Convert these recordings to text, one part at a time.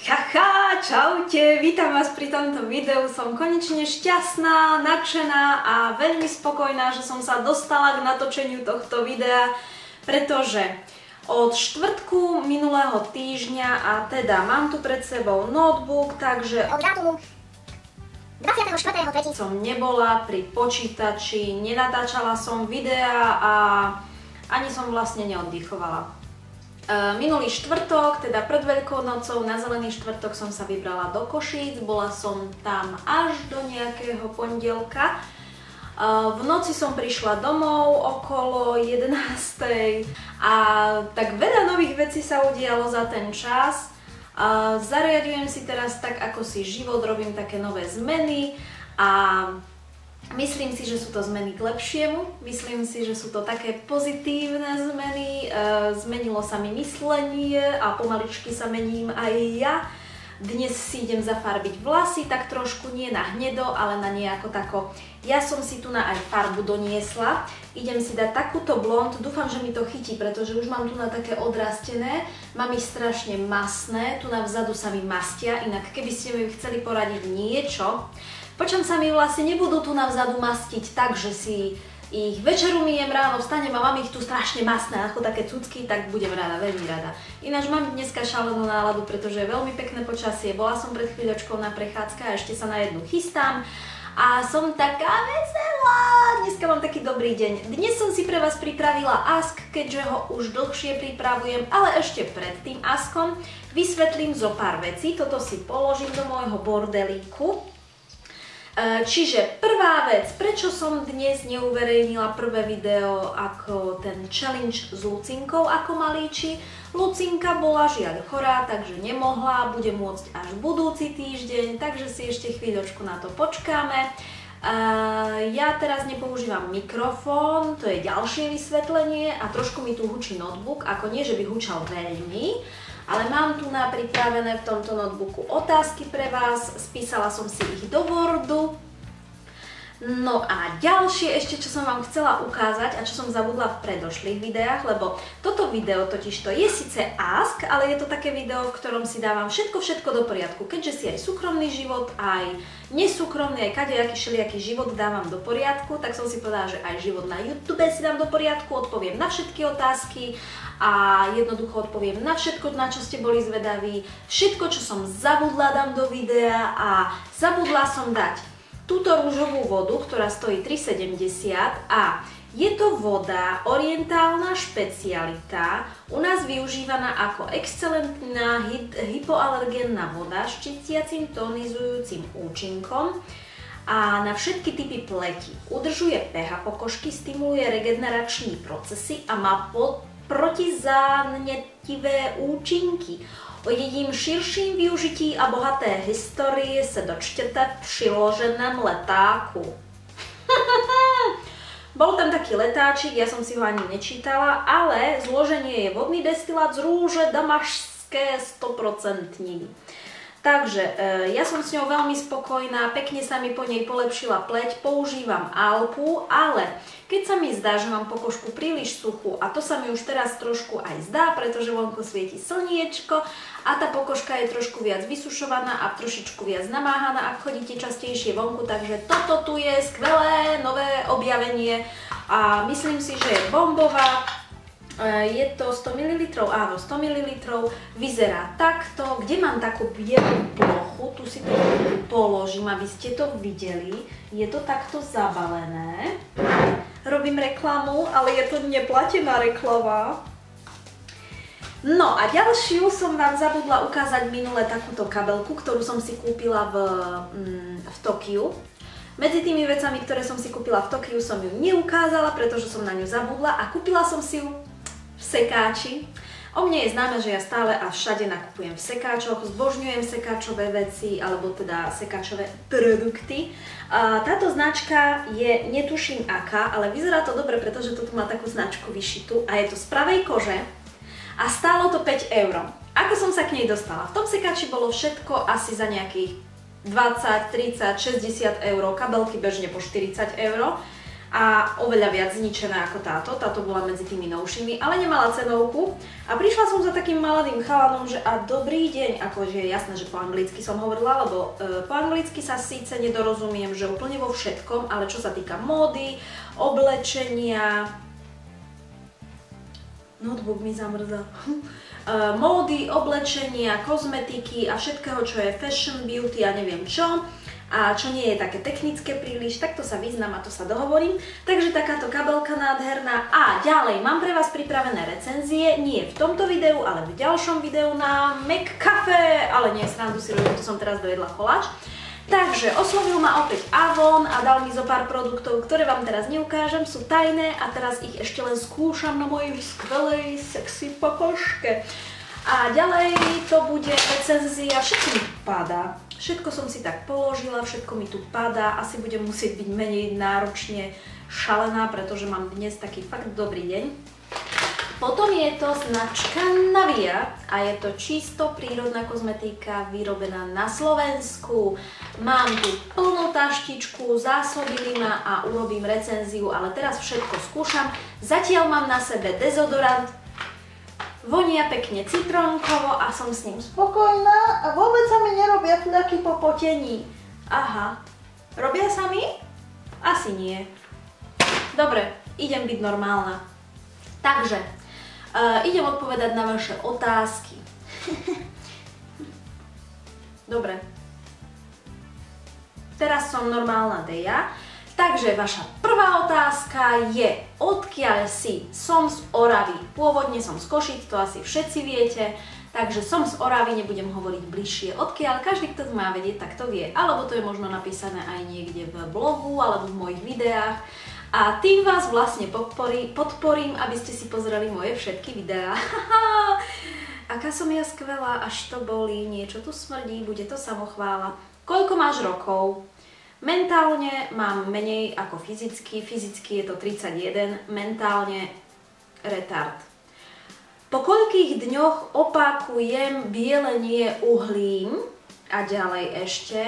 Haha, čaute, vítam vás pri tomto videu. Som konečne šťastná, nadšená a veľmi spokojná, že som sa dostala k natočeniu tohto videa, pretože od štvrtku minulého týždňa, a teda mám tu pred sebou notebook, takže od dátumu 24.3. som nebola pri počítači, nenatáčala som videa a ani som vlastne neoddychovala. Minulý štvrtok, teda pred Veľkou nocou, na Zelený štvrtok som sa vybrala do Košíc, bola som tam až do nejakého pondelka. V noci som prišla domov okolo 11. a tak veľa nových vecí sa udialo za ten čas. Zariadujem si teraz tak, ako si život, robím také nové zmeny a myslím si, že sú to zmeny k lepšiemu, myslím si, že sú to také pozitívne zmeny, zmenilo sa mi myslenie a pomaličky sa mením aj ja. Dnes si idem zafarbiť vlasy, tak trošku nie na hnedo, ale na nejako tako. Ja som si tu na aj farbu doniesla, idem si dať takúto blond, dúfam, že mi to chytí, pretože už mám tu na také odrastené, mám ich strašne masné, tu na vzadu sa mi mastia, inak keby ste mi chceli poradiť niečo, po čom sa mi vlasy nebudú tu na vzadu mastiť tak, že si ich večeru myjem, ráno vstanem a mám ich tu strašne masné, ako také cucky, tak budem rada, veľmi rada. Ináč mám dneska šalenú náladu, pretože je veľmi pekné počasie, bola som pred chvíľočkou na prechádzke a ešte sa na jednu chystám a som taká veselá, dneska mám taký dobrý deň. Dnes som si pre vás pripravila ask, keďže ho už dlhšie pripravujem, ale ešte pred tým askom vysvetlím zo pár vecí, toto si položím do môjho bordelíku. Čiže prvá vec, prečo som dnes neuverejnila prvé video ako ten challenge s Lucinkou, ako malíči. Lucinka bola žiaľ chorá, takže nemohla, bude môcť až budúci týždeň, takže si ešte chvíľočku na to počkáme. Ja teraz nepoužívam mikrofón, to je ďalšie vysvetlenie a trošku mi tu hučí notebook, ako nie, že by hučal veľmi, ale mám tu pripravené v tomto notebooku otázky pre vás, spísala som si ich do Wordu. No a ďalšie ešte, čo som vám chcela ukázať a čo som zabudla v predošlých videách, lebo toto video totižto je síce ask, ale je to také video, v ktorom si dávam všetko do poriadku, keďže si aj súkromný život, aj nesúkromný, aj kadejaký všelijaký život dávam do poriadku, tak som si povedala, že aj život na YouTube si dám do poriadku, odpoviem na všetky otázky a jednoducho odpoviem na všetko, na čo ste boli zvedaví. Všetko, čo som zabudla, dám do videa a zabudla som dať túto rúžovú vodu, ktorá stojí 3,70 a je to voda orientálna špecialita, u nás využívaná ako excelentná hypoalergénna voda s čistiacim tonizujúcim účinkom a na všetky typy pleti. Udržuje pH pokožky, stimuluje regeneračné procesy a má protizánetivé účinky. O jejím širším využití a bohaté historii se dočtete v přiloženém letáku. Bol tam taký letáčik, ja som si ho ani nečítala, ale zloženie je vodný destilát z rúže damašské 100%. Takže ja som s ňou veľmi spokojná, pekne sa mi po nej polepšila pleť, používam Alpu, ale keď sa mi zdá, že mám pokožku príliš suchú, a to sa mi už teraz trošku aj zdá, pretože vonku svieti slniečko a tá pokožka je trošku viac vysušovaná a trošičku viac namáhaná, ak chodíte častejšie vonku, takže toto tu je skvelé nové objavenie a myslím si, že je bombová. Je to 100 ml, áno, 100 ml, vyzerá takto, kde mám takú bielú plochu, tu si to položím, aby ste to videli, je to takto zabalené, robím reklamu, ale je to neplatená reklama. No a ďalšiu som vám zabudla ukázať minule takúto kabelku, ktorú som si kúpila v Tokiu. Medzi tými vecami, ktoré som si kúpila v Tokiu, som ju neukázala, pretože som na ňu zabudla a kúpila som si ju v sekáči. O mne je známe, že ja stále a všade nakupujem v sekáčoch, zbožňujem sekáčové veci, alebo teda sekáčové produkty. Táto značka je, netuším aká, ale vyzerá to dobre, pretože toto má takú značku vyšitú a je to z pravej kože a stálo to 5 €. Ako som sa k nej dostala? V tom sekáči bolo všetko asi za nejakých 20, 30, 60 €, kabelky bežne po 40 €. a oveľa viac zničená ako táto. Táto bola medzi tými novšími, ale nemala cenovku. A prišla som za takým mladým chalanom, že a dobrý deň, akože je jasné, že po anglicky som hovorila, lebo po anglicky sa síce nedorozumiem, že úplne vo všetkom, ale čo sa týka módy, oblečenia, notebook mi zamrzal. Módy, oblečenia, kozmetiky a všetkého, čo je fashion, beauty a neviem čo. A čo nie je také technické príliš, tak to sa vyznám a to sa dohovorím. Takže takáto kabelka nádherná. A ďalej, mám pre vás pripravené recenzie, nie v tomto videu, ale v ďalšom videu na McCafe. Ale nie, srandu si robím, tu som teraz dojedla koláč. Takže oslovil ma opäť Avon a dal mi zo pár produktov, ktoré vám teraz neukážem, sú tajné a teraz ich ešte len skúšam na mojej skvelej sexy pokožke. A ďalej to bude recenzia, všetko mi padá. Všetko som si tak položila, všetko mi tu padá, asi budem musieť byť menej náročne šalená, pretože mám dnes taký fakt dobrý deň. Potom je to značka Navia a je to čisto prírodná kozmetika vyrobená na Slovensku. Mám tu plnú taštičku, zásobili ma a urobím recenziu, ale teraz všetko skúšam. Zatiaľ mám na sebe dezodorant, vonia pekne citrónkovo a som s ním spokojná a vôbec sa mi nerobia fľaky po potení. Aha, robia sa mi? Asi nie. Dobre, idem byť normálna. Takže, idem odpovedať na vaše otázky. Dobre. Teraz som normálna Deja. Takže vaša prvá otázka je, odkiaľ si? Som z Oravy. Pôvodne som z Košíc, to asi všetci viete. Takže som z Oravy, nebudem hovoriť bližšie odkiaľ. Každý, kto to má vedieť, tak to vie. Alebo to je možno napísané aj niekde v blogu, alebo v mojich videách. A tým vás vlastne podporím, aby ste si pozreli moje všetky videá. Aká som ja skvelá, až to bolí, niečo tu smrdí, bude to samochvála. Koľko máš rokov? Mentálne mám menej ako fyzicky, fyzicky je to 31, mentálne retard. Po koľkých dňoch opakujem bielenie uhlím? A ďalej ešte,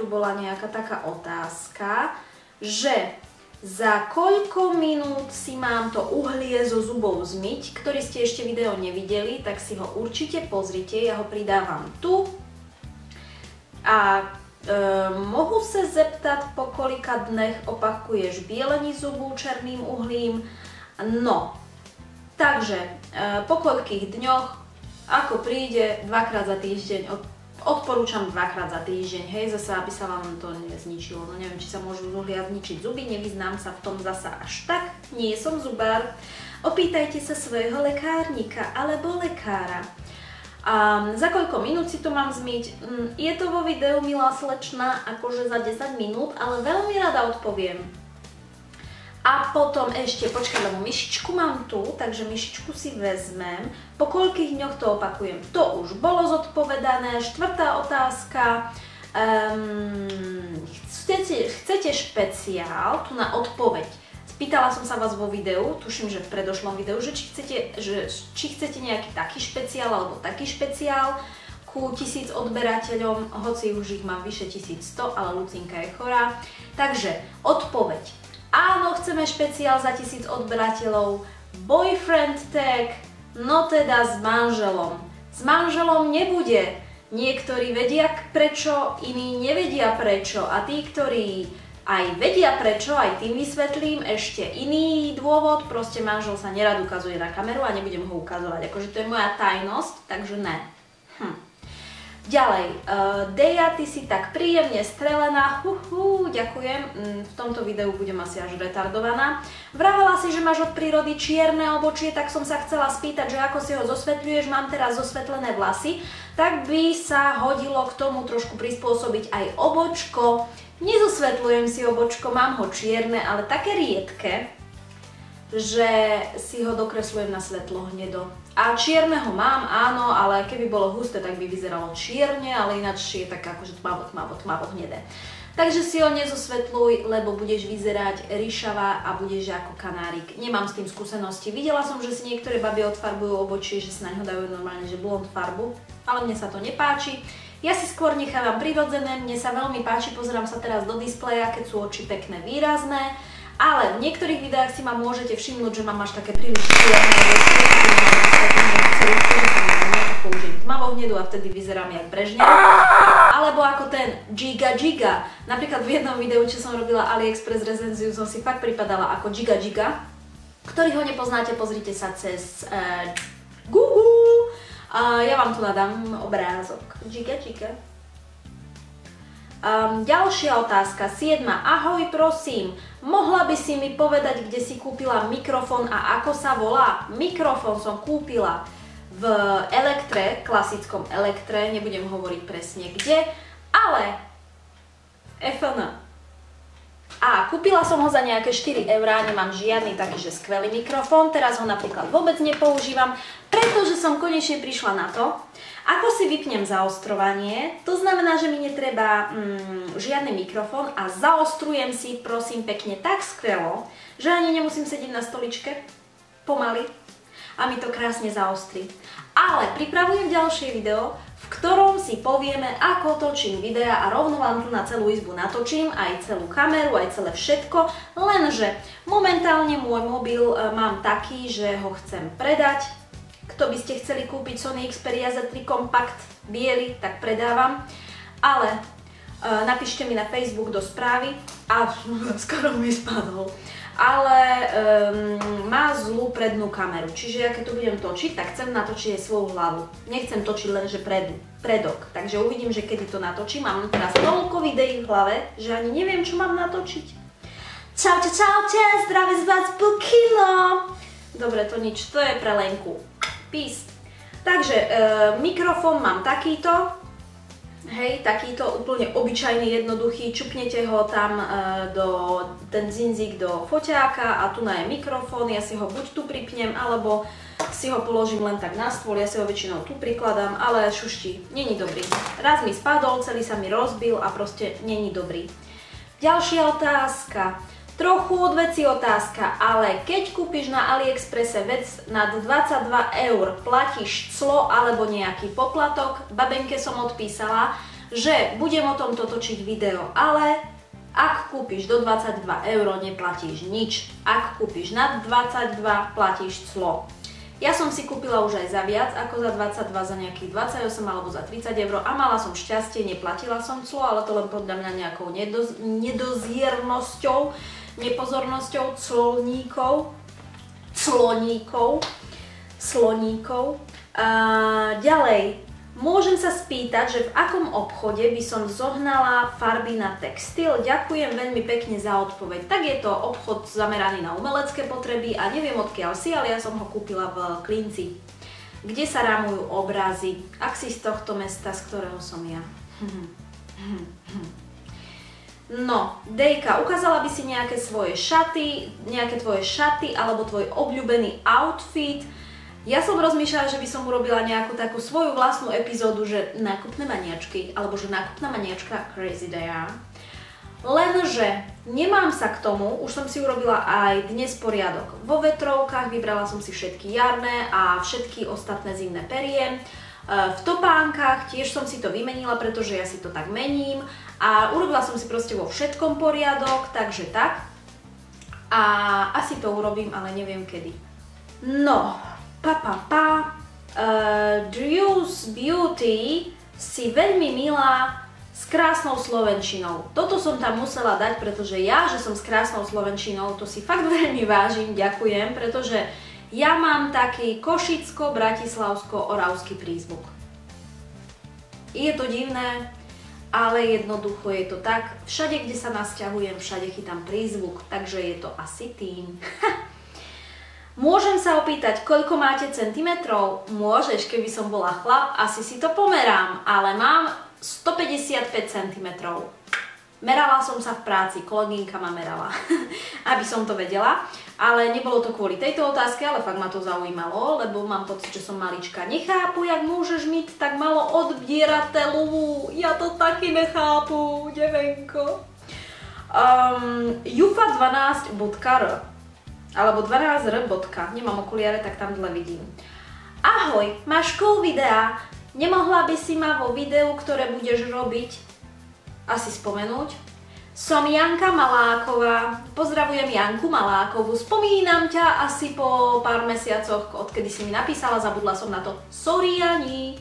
tu bola nejaká taká otázka, že za koľko minút si mám to uhlie zo zubov zmyť? Ktorí ste ešte video nevideli, tak si ho určite pozrite, ja ho pridávam tu. A mohu sa zeptat, po kolika dnech opakuješ bielení zubů černým uhlím? No, takže po koľkých dňoch, ako príde, dvakrát za týždeň, odporúčam dvakrát za týždeň, hej, zase, aby sa vám to nezničilo. No neviem, či sa môžu z uhlia zničiť zuby, nevyznám sa v tom zasa až tak, nie som zubár. Opýtajte sa svojho lekárnika alebo lekára. A za koľko minút si to mám zmyť? Je to vo videu, milá slečna, akože za 10 minút, ale veľmi rada odpoviem. A potom ešte, počkaj, lebo myšičku mám tu, takže myšičku si vezmem. Po koľkých dňoch to opakujem? To už bolo zodpovedané. Štvrtá otázka. Chcete špeciál tu na odpoveď? Pýtala som sa vás vo videu, tuším, že v predošlom videu, že či chcete nejaký taký špeciál alebo taký špeciál ku 1000 odberateľom, hoci už ich mám vyše 1100, ale Lucinka je chorá. Takže odpoveď. Áno, chceme špeciál za 1000 odberateľov. Boyfriend tag, no teda s manželom. S manželom nebude. Niektorí vedia prečo, iní nevedia prečo. A tí, ktorí aj vedia prečo, aj tým vysvetlím ešte iný dôvod, proste manžel sa nerad ukazuje na kameru a nebudem ho ukazovať, akože to je moja tajnosť, takže ne. Ďalej, Deja, ty si tak príjemne strelená, ďakujem, v tomto videu budem asi až retardovaná. Vravala si, že máš od prírody čierne obočie, tak som sa chcela spýtať, že ako si ho zosvetľuješ, mám teraz zosvetlené vlasy, tak by sa hodilo k tomu trošku prispôsobiť aj obočko. Nezosvetľujem si obočko, mám ho čierne, ale také riedke, že si ho dokresľujem na svetlo hnedo. A čierneho mám, áno, ale keby bolo husté, tak by vyzeralo čierne, ale ináč je tak akože tmavo hnedé. Takže si ho nezosvetľuj, lebo budeš vyzerať ryšavá a budeš ako kanárik. Nemám s tým skúsenosti. Videla som, že si niektoré baby odfarbujú obočie, že si na ňo dajú normálne, že blond farbu, ale mne sa to nepáči. Ja si skôr nechávam prirodzené, mne sa veľmi páči, pozerám sa teraz do displeja, keď sú oči pekné, výrazné Ale v niektorých videách si ma môžete všimnúť, že mám až také príliš čierne použijem tmavo-hnedu a vtedy vyzerám jak Brežnev. Alebo ako ten Giga Giga. Napríklad v jednom videu, čo som robila AliExpress recenziu, som si fakt pripadala ako Giga Giga. Ktorý ho nepoznáte, pozrite sa cez Google. Ja vám tu nadám obrázok. Giga Giga. Ďalšia otázka, 7. Ahoj, prosím, mohla by si mi povedať, kde si kúpila mikrofón a ako sa volá? Mikrofón som kúpila v Elektre, klasickom Elektre, nebudem hovoriť presne kde, ale v FN. A kúpila som ho za nejaké 4 eurá, nemám žiadny takýže skvelý mikrofón, teraz ho napríklad vôbec nepoužívam, pretože som konečne prišla na to, ako si vypnem zaostrovanie. To znamená, že mi netreba žiadny mikrofón a zaostrujem si, prosím pekne, tak skvelo, že ani nemusím sedieť na stoličke pomaly a mi to krásne zaostrí. Ale pripravujem ďalšie video, v ktorom si povieme, ako točím videa a rovno vám tu na celú izbu natočím, aj celú kameru, aj celé všetko, lenže momentálne môj mobil mám taký, že ho chcem predať. Kto by ste chceli kúpiť Sony Xperia Z3 Compact biely, tak predávam, ale napíšte mi na Facebook do správy a skoro mi spadol. Ale má zlú prednú kameru, čiže ja keď to budem točiť, tak chcem natočiť aj svoju hlavu. Nechcem točiť lenže predok, takže uvidím, že kedy to natočím. Mám teraz toľko videí v hlave, že ani neviem, čo mám natočiť. Čaute, zdravie z vás Bukino! Dobre, to nič, to je pre Lenku. Peace. Takže mikrofón mám takýto. Hej, takýto úplne obyčajný, jednoduchý, čupnete ho tam ten zinzik do foťáka a tu je mikrofón, ja si ho buď tu pripnem, alebo si ho položím len tak na stôl, ja si ho väčšinou tu prikladám, ale šušti, není dobrý. Raz mi spadol, celý sa mi rozbil a proste není dobrý. Ďalšia otázka, trochu od veci otázka, ale keď kúpiš na AliExpresse vec nad 22 eur, platíš clo alebo nejaký poplatok? Babenke som odpísala, že budem o tomto točiť video, ale ak kúpiš do 22 eur, neplatíš nič. Ak kúpiš nad 22, platíš clo. Ja som si kúpila už aj za viac ako za 22, za nejakých 28 alebo za 30 eur a mala som šťastie, neplatila som clo, ale to len podľa mňa nejakou nedoziernosťou, nepozornosťou sloníkov. Ďalej, môžem sa spýtať, že v akom obchode by som zohnala farby na textil? Ďakujem veľmi pekne za odpoveď. Tak je to obchod zameraný na umelecké potreby a neviem odkiaľ si, ale ja som ho kúpila v Klinci, kde sa rámujú obrazy. Ak si z tohto mesta, z ktorého som ja. No, Dejka, ukázala by si nejaké svoje šaty, nejaké tvoje šaty alebo tvoj obľúbený outfit. Ja som rozmýšľala, že by som urobila nejakú takú svoju vlastnú epizódu, že nákupné maniačky, alebo že nákupná maniačka Crazy Dea. Lenže nemám sa k tomu, už som si urobila aj dnes poriadok. Vo vetrovkách vybrala som si všetky jarné a všetky ostatné zimné perie. V topánkach tiež som si to vymenila, pretože ja si to tak mením a urobila som si proste vo všetkom poriadok, takže tak. A asi to urobím, ale neviem kedy. No, Drew's Beauty si veľmi milá s krásnou slovenčinou. Toto som tam musela dať, pretože ja, že som s krásnou slovenčinou, to si fakt veľmi vážim, ďakujem, pretože ja mám taký košicko-bratislavsko-oravský prízvuk. Je to divné, ale jednoducho je to tak. Všade, kde sa nasťahujem, všade chytám prízvuk, takže je to asi tým. Môžem sa opýtať, koľko máte centimetrov? Môžeš, keby som bola chlap, asi si to pomerám, ale mám 155 cm. Merala som sa v práci, kolegynka ma merala, aby som to vedela, ale nebolo to kvôli tejto otázke, ale fakt ma to zaujímalo, lebo mám pocit, že som malička. Nechápu, jak môžeš mať tak malo odbierateľu, ja to taky nechápu, devenko. Jufa12.r alebo 12r. Nemám okuliare, tak tam dle vidím. Ahoj, máš cool videa, nemohla by si ma vo videu, ktoré budeš robiť, asi spomenúť? Som Janka Maláková, pozdravujem Janku Malákovú, spomínam ťa asi po pár mesiacoch, odkedy si mi napísala, zabudla som na to, sorry Jani.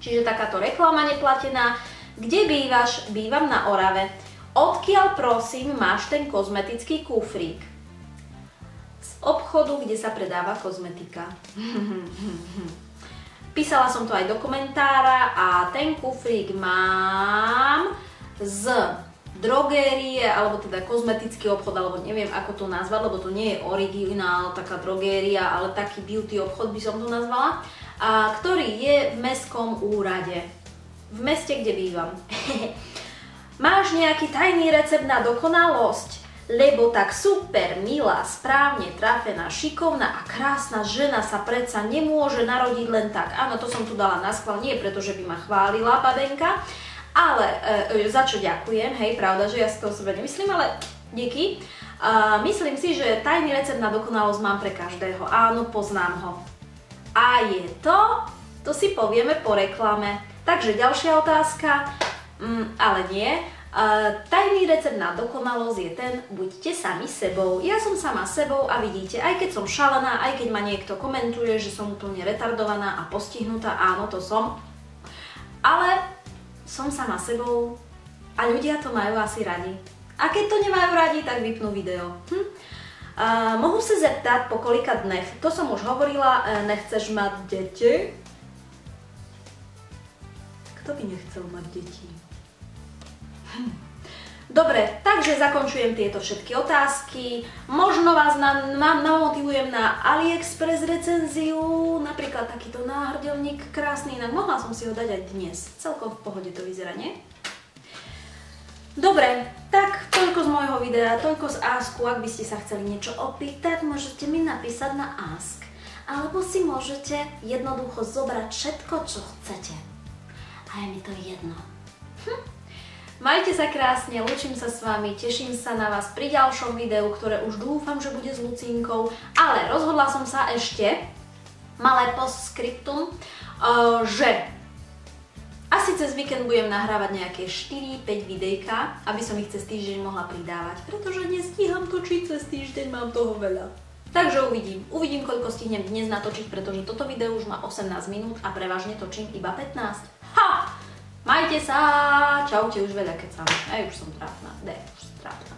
Čiže takáto reklama neplatená. Kde bývaš? Bývam na Orave. Odkiaľ prosím máš ten kozmetický kufrík? Z obchodu, kde sa predáva kozmetika. Písala som to aj do komentára a ten kufrík mám z drogérie, alebo teda kozmetický obchod, alebo neviem ako to nazvať, lebo to nie je originál, taká drogéria, ale taký beauty obchod by som to nazvala, a ktorý je v mestskom úrade. V meste, kde bývam. Máš nejaký tajný recept na dokonalosť? Lebo tak super, milá, správne trafená, šikovná a krásna žena sa predsa nemôže narodiť len tak. Áno, to som tu dala na schvál, nie preto, že by ma chválila babenka, ale za čo ďakujem, hej, pravda, že ja si to o sebe nemyslím, ale díky. Myslím si, že tajný recept na dokonalosť mám pre každého. Áno, poznám ho. A je to si povieme po reklame. Takže ďalšia otázka, ale nie. Tajný recept na dokonalosť je ten, buďte sami sebou. Ja som sama sebou a vidíte, aj keď som šalená, aj keď ma niekto komentuje, že som úplne retardovaná a postihnutá, áno, to som. Ale som sama sebou a ľudia to majú asi radi. A keď to nemajú radi, tak vypnú video. Mohu se zeptat, po kolika dnech? To som už hovorila, nechceš mať deti? Kto by nechcel mať deti? Dobre, takže zakončujem tieto všetky otázky. Možno vás namotivujem na AliExpress recenziu, napríklad takýto náhrdelník krásny, inak mohla som si ho dať aj dnes. Celkom v pohode to vyzerá, nie? Dobre, tak toľko z môjho videa, toľko z Asku. Ak by ste sa chceli niečo opýtať, môžete mi napísať na Ask. Alebo si môžete jednoducho zobrať všetko, čo chcete. A je mi to jedno. Majte sa krásne, lúčim sa s vami, teším sa na vás pri ďalšom videu, ktoré už dúfam, že bude s Lucínkou, ale rozhodla som sa ešte, malé postscriptum, že asi cez víkend budem nahrávať nejaké 4-5 videjka, aby som ich cez týždeň mohla pridávať, pretože nestíham točiť cez týždeň, mám toho veľa. Takže uvidím, koľko stihnem dnes natočiť, pretože toto video už má 18 minút a prevažne točím iba 15. Ha! Majte sa! Čaute, už veľa kecam. Už som trápna. Už som trápna.